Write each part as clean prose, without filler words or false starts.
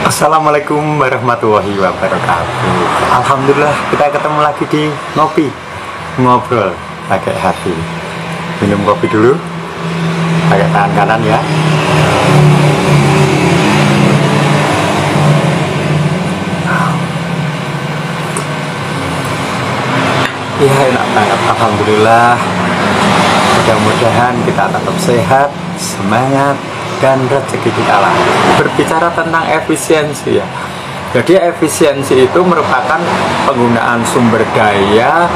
Assalamualaikum warahmatullahi wabarakatuh. Alhamdulillah kita ketemu lagi di Ngopi Ngobrol pakai hati. Minum kopi dulu pakai tangan kanan ya. Ya enak banget, alhamdulillah. Mudah-mudahan kita tetap sehat, semangat, dan rezeki di alam. Berbicara tentang efisiensi ya, jadi efisiensi itu merupakan penggunaan sumber daya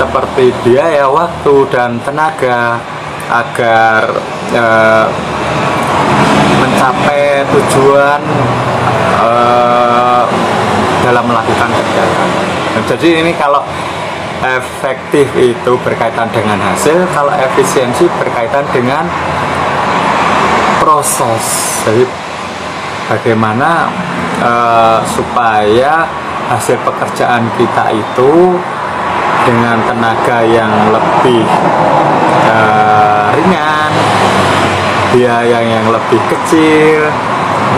seperti biaya, waktu, dan tenaga agar mencapai tujuan dalam melakukan kegiatan. Jadi ini kalau efektif itu berkaitan dengan hasil, kalau efisiensi berkaitan dengan proses. Jadi bagaimana supaya hasil pekerjaan kita itu dengan tenaga yang lebih ringan, biaya yang lebih kecil,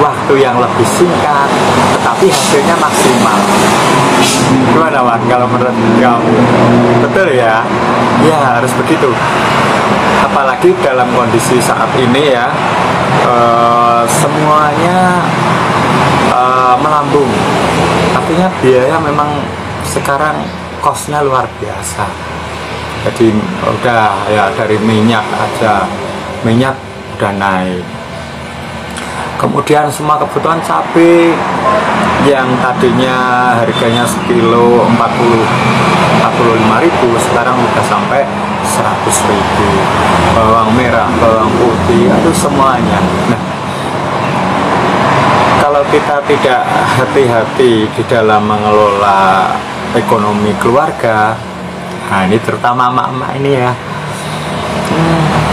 waktu yang lebih singkat, tetapi hasilnya maksimal. Gimana Wan kalau menurut kamu? Betul ya? Ya harus begitu. Apalagi dalam kondisi saat ini ya, semuanya melambung. Artinya biaya memang sekarang kosnya luar biasa. Jadi udah ya dari minyak aja, minyak udah naik. Kemudian semua kebutuhan cabai yang tadinya harganya sekilo 45.000 sekarang udah sampai 100.000. Bawang merah, bawang putih, itu semuanya. Nah, kalau kita tidak hati-hati di dalam mengelola ekonomi keluarga, nah ini terutama emak-emak ini ya,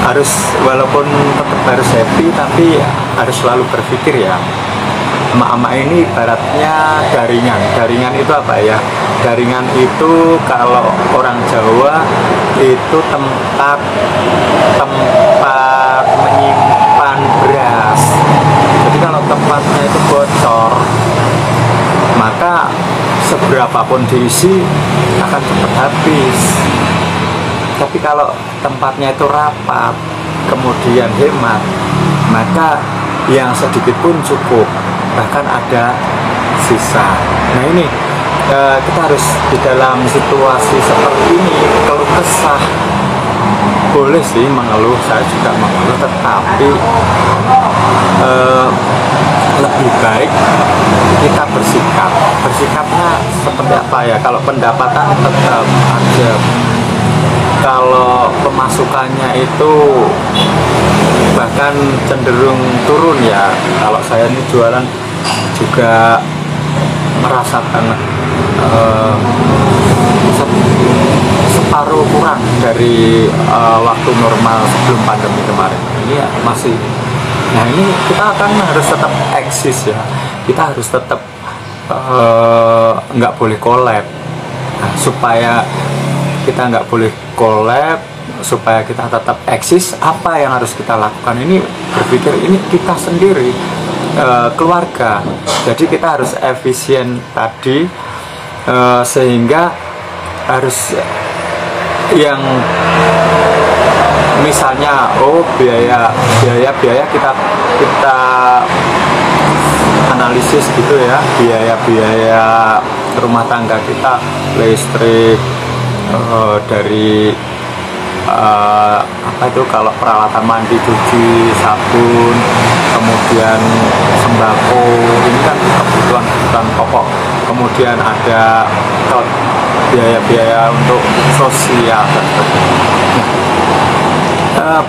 harus walaupun tetap harus happy tapi harus selalu berpikir ya, emak-emak ini ibaratnya jaringan itu apa ya, jaringan itu kalau orang Jawa itu tempat menyimpan beras. Jadi kalau tempatnya itu bocor, maka seberapapun diisi akan cepat habis. Tapi kalau tempatnya itu rapat, kemudian hemat, maka yang sedikit pun cukup, bahkan ada sisa. Nah ini kita harus di dalam situasi seperti ini keluh kesah. Boleh sih mengeluh, saya juga mengeluh, tetapi lebih baik kita bersikap. Bersikapnya seperti apa ya? Kalau pendapatan tetap aja, kalau pemasukannya itu bahkan cenderung turun ya. Kalau saya ini jualan juga merasakan separuh kurang dari waktu normal sebelum pandemi kemarin. Ini ya masih. Nah ini kita akan harus tetap eksis ya. Kita harus tetap nggak boleh collab. Nah, supaya kita nggak boleh collab, supaya kita tetap eksis, apa yang harus kita lakukan? Ini berpikir ini kita sendiri, keluarga. Jadi kita harus efisien tadi, sehingga harus yang misalnya biaya kita analisis gitu ya, biaya rumah tangga kita, listrik, dari apa itu, kalau peralatan mandi, cuci, sabun, kemudian sembako, ini kan kebutuhan pokok. Kemudian ada biaya-biaya untuk sosial.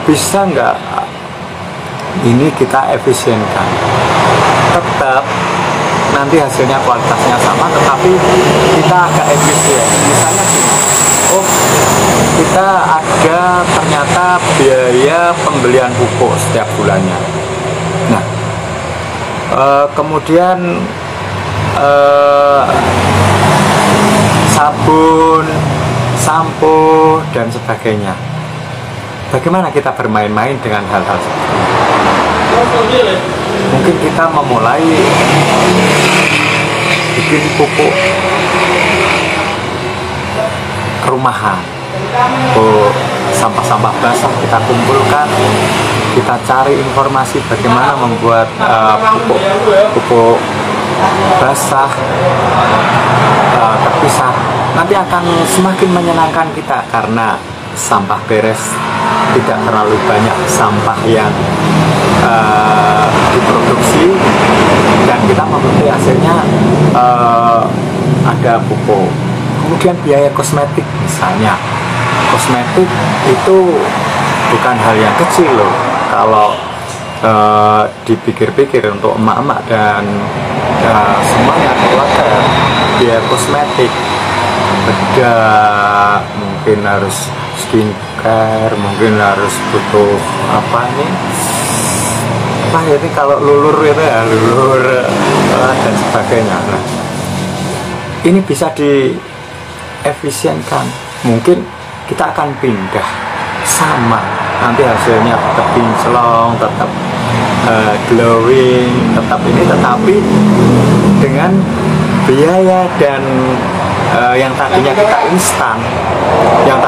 Bisa nggak ini kita efisienkan? Tetap nanti hasilnya kualitasnya sama, tetapi kita agak efisien. Misalnya gini, kita ada ternyata biaya pembelian pupuk setiap bulannya. Nah, kemudian sabun, sampo, dan sebagainya. Bagaimana kita bermain-main dengan hal-hal seperti ini? Mungkin kita memulai bikin pupuk rumahan. Sampah-sampah basah kita kumpulkan, kita cari informasi bagaimana membuat pupuk basah terpisah. Nanti akan semakin menyenangkan kita karena sampah beres, tidak terlalu banyak sampah yang diproduksi, dan kita membeli hasilnya ada pupuk. Kemudian biaya kosmetik misalnya, kosmetik itu bukan hal yang kecil loh kalau dipikir-pikir untuk emak-emak dan semuanya keluarga. Biaya kosmetik, bedak, mungkin harus skincare, mungkin harus butuh apa nih, apa ini kalau lulur itu ya, lulur dan sebagainya. Nah, ini bisa diefisienkan. Mungkin kita akan pindah sama, nanti hasilnya tetap kinclong, tetap glowing, tetap ini, tetapi dengan biaya dan yang tadinya kita instan, udah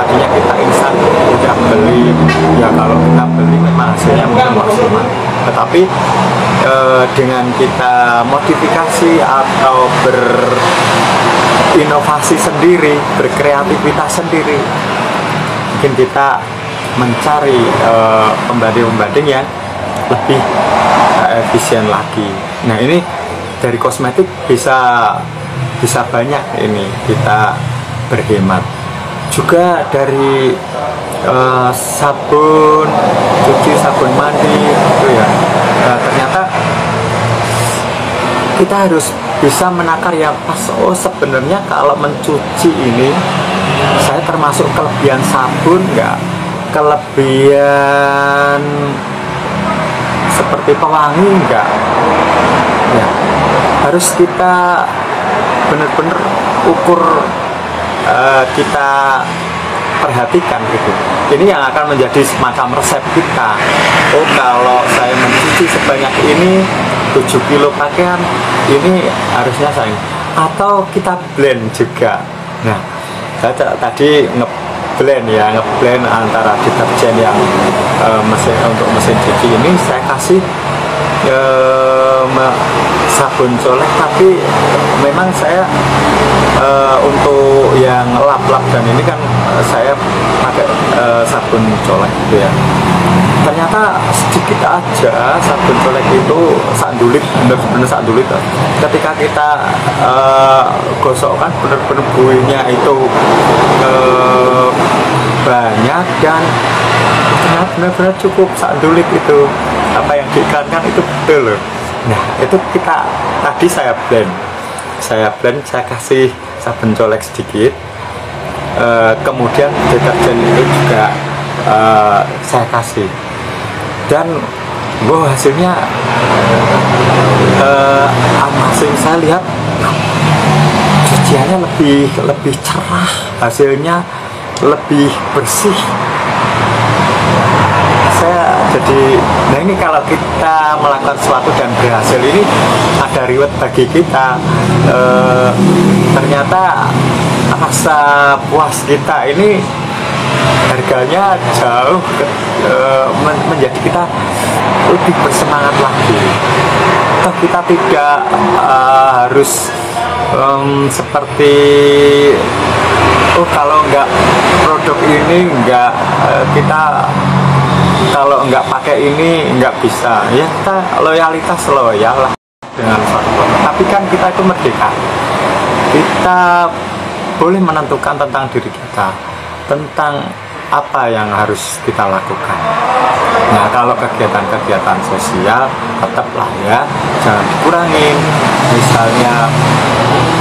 beli ya, kalau kita beli memang hasilnya mungkin maksimal, tetapi dengan kita modifikasi atau berinovasi sendiri, berkreativitas sendiri, mungkin kita mencari pembanding-pembanding yang lebih efisien lagi. Nah, ini dari kosmetik bisa banyak ini kita berhemat. Juga dari sabun cuci, sabun mandi gitu ya. Ternyata kita harus bisa menakar ya, pas sebenarnya kalau mencuci ini saya termasuk kelebihan sabun nggak, kelebihan seperti pewangi enggak ya, harus kita benar-benar ukur, kita perhatikan gitu. Ini yang akan menjadi semacam resep kita. Oh, kalau saya mencuci sebanyak ini 7 kilo pakaian, ini harusnya saya, atau kita blend juga. Nah, saya tadi ngeblend antara deterjen yang untuk mesin cuci ini, saya kasih sabun colek, tapi memang saya untuk yang lap-lap dan ini kan saya pakai sabun colek gitu ya. Ternyata sedikit aja sabun colek itu sandulit, bener-bener sandulit. Ketika kita gosokkan, bener-bener buihnya itu banyak, dan ternyata benar-benar cukup sandulit itu, apa yang diiklankan itu betul loh. Nah, itu kita tadi saya blend, saya kasih sabun colek sedikit, kemudian deterjen itu juga saya kasih, dan hasilnya hasil saya lihat cuciannya lebih cerah, hasilnya lebih bersih. Jadi, nah ini kalau kita melakukan sesuatu dan berhasil, ini ada reward bagi kita. Ternyata rasa puas kita ini harganya jauh menjadi kita lebih bersemangat lagi. Toh kita tidak harus seperti kalau nggak produk ini nggak, kita kalau nggak pakai ini nggak bisa ya, kita loyal lah dengan suatu. Tapi kan kita itu merdeka, kita boleh menentukan tentang diri kita, tentang apa yang harus kita lakukan. Nah, kalau kegiatan-kegiatan sosial tetaplah ya, jangan dikurangin. Misalnya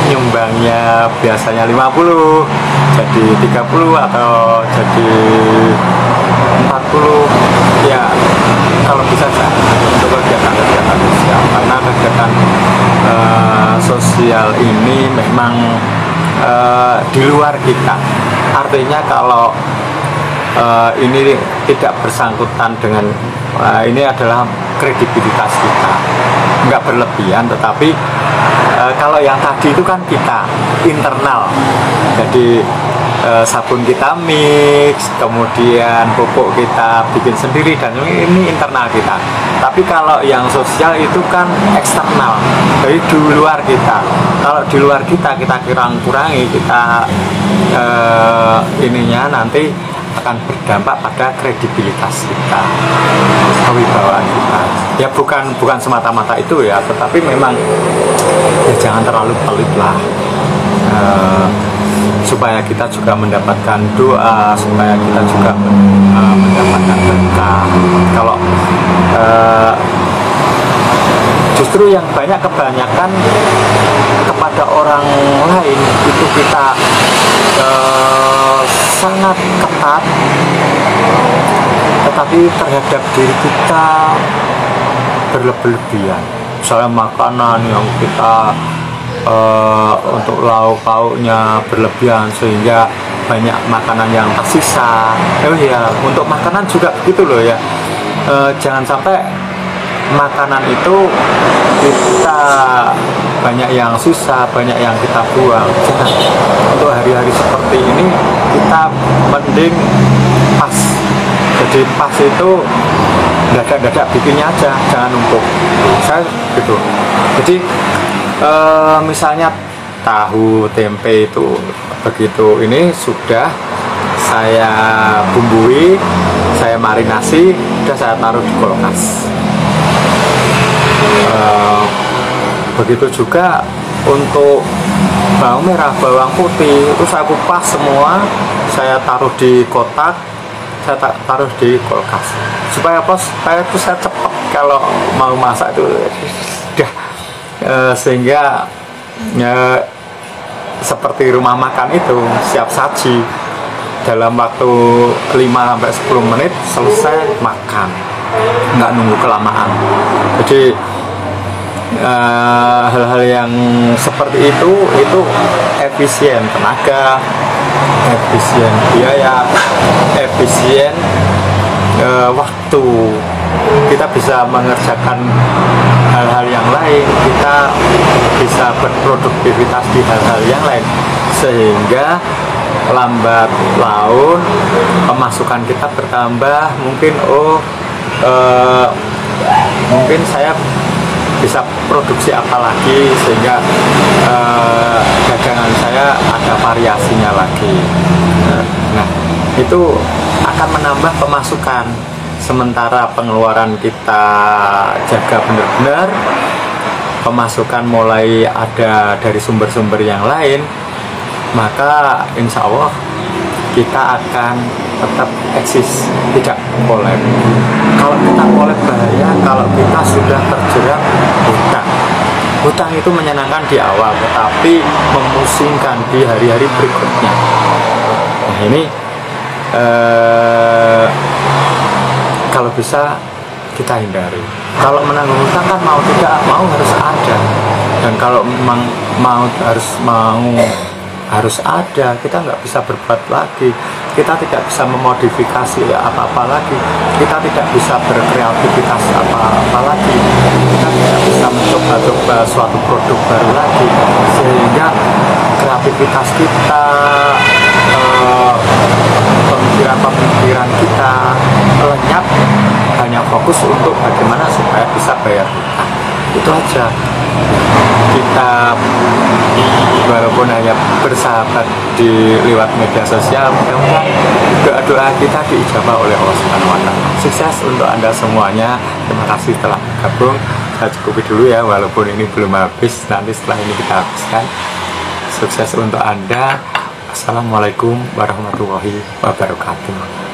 nyumbangnya biasanya 50 jadi 30 atau jadi 40 ya, kalau bisa untuk kegiatan-kegiatan sosial, karena kegiatan sosial ini memang di luar kita. Artinya kalau ini tidak bersangkutan dengan ini adalah kredibilitas kita. Nggak berlebihan, tetapi kalau yang tadi itu kan kita internal, jadi sabun kita mix, kemudian pupuk kita bikin sendiri, dan ini internal kita. Tapi kalau yang sosial itu kan eksternal, dari di luar kita. Kalau di luar kita kurangi, kita ininya nanti akan berdampak pada kredibilitas kita, kewibawaan kita. Ya bukan semata-mata itu ya, tetapi memang ya jangan terlalu pelit lah, supaya kita juga mendapatkan doa, supaya kita juga mendapatkan berkah. Kalau justru yang kebanyakan kepada orang lain itu kita sangat ketat, tetapi terhadap diri kita berlebihan. Misalnya makanan yang kita untuk lauk pauknya berlebihan sehingga banyak makanan yang tersisa. Oh ya, untuk makanan juga begitu loh ya. Jangan sampai makanan itu kita banyak yang sisa, banyak yang kita buang. Jangan. Untuk hari-hari seperti ini kita mending pas. Jadi pas itu dadak-dadak bikinnya aja, jangan numpuk. Saya gitu. Jadi misalnya tahu tempe itu begitu ini sudah saya bumbui, saya marinasi, sudah saya taruh di kulkas. Begitu juga untuk bawang merah, bawang putih itu saya kupas semua, saya taruh di kotak, saya taruh di kulkas. Supaya apa? Supaya itu saya cepat kalau mau masak itu sudah. Sehingga seperti rumah makan itu siap saji, dalam waktu 5-10 menit selesai makan, nggak nunggu kelamaan. Jadi hal-hal yang seperti itu efisien tenaga, efisien biaya, efisien waktu. Kita bisa mengerjakan hal-hal yang lain, kita bisa berproduktivitas di hal-hal yang lain, sehingga lambat laun pemasukan kita bertambah. Mungkin saya bisa produksi apa lagi, sehingga dagangan saya ada variasinya lagi. Nah, itu akan menambah pemasukan. Sementara pengeluaran kita jaga benar-benar, pemasukan mulai ada dari sumber-sumber yang lain, maka insya Allah kita akan tetap eksis, tidak kolab. Kalau kita kolab bahaya, kalau kita sudah terjerat hutang. Hutang itu menyenangkan di awal, tetapi memusingkan di hari-hari berikutnya. Nah ini kalau bisa kita hindari. Kalau menanggung hutang kan mau tidak mau harus ada, dan kalau memang harus ada, kita nggak bisa berbuat lagi, kita tidak bisa memodifikasi apa-apa lagi, kita tidak bisa berkreativitas apa-apa lagi, kita tidak bisa mencoba-coba suatu produk baru lagi, sehingga kreativitas kita, pemikiran kita lenyap, hanya fokus untuk bagaimana supaya bisa bayar hutang. Itu aja. Kita walaupun hanya bersahabat di lewat media sosial, mudah-mudahan doa-doa kita diijabah oleh Allah Subhanahu wa Ta'ala. Sukses untuk Anda semuanya. Terima kasih telah bergabung. Saya cukupi dulu ya, walaupun ini belum habis, nanti setelah ini kita habiskan. Sukses untuk Anda. Assalamualaikum warahmatullahi wabarakatuh.